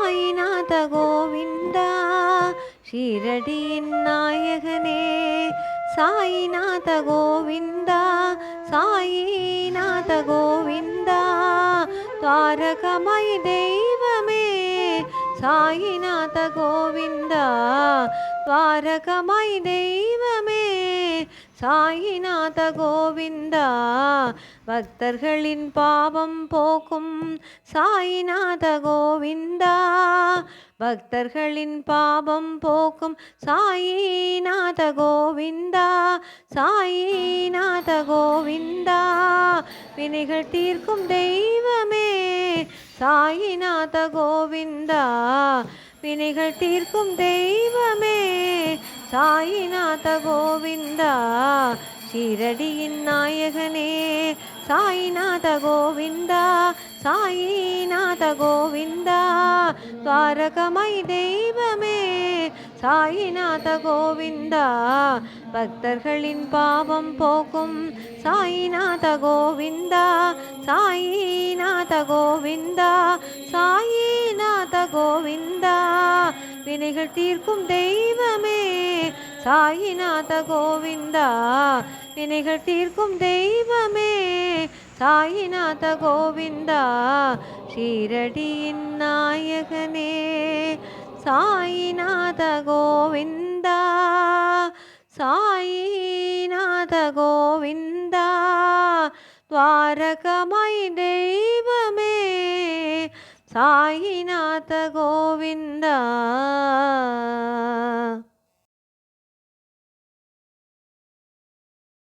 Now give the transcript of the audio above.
சாயிநாத கோவிந்தா ஷீரடியின் நாயகனே சாயிநாத கோவிந்தா சாயிநாத கோவிந்தா துவாரகமாய் தெய்வமே சாயிநாத கோவிந்தா துவாரகமாய் தெய்வமே சாயிநாத கோவிந்தா பக்தர்களின் பாவம் போக்கும் சாயிநாத கோவிந்தா பக்தர்களின் பாவம் போக்கும் சாயிநாத கோவிந்தா சாயிநாத கோவிந்தா வினைகள் தீர்க்கும் தெய்வமே சாயிநாத கோவிந்தா வினைகள் தீர்க்கும் தெய்வமே சாயிநாத கோவிந்தா ஷீரடியின் நாயகனே சாயிநாத கோவிந்தா சாயிநாத கோவிந்தா துவாரகமாய் தெய்வமே சாயிநாத கோவிந்தா பக்தர்களின் பாவம் போக்கும் சாயிநாத கோவிந்தா சாயிநாத கோவிந்தா சாயிநாத கோவிந்தா வினைகள் தீர்க்கும் தெய்வமே சாயிநாத கோவிந்தா வினைகள் தீர்க்கும் தெய்வமே சாயிநாத கோவிந்தா ஷீரடியின் நாயகனே சாயிநாத கோவிந்தா சாயிநாத கோவிந்தா துவாரகமாய் தெய்வமே சாயிநாத கோவிந்தா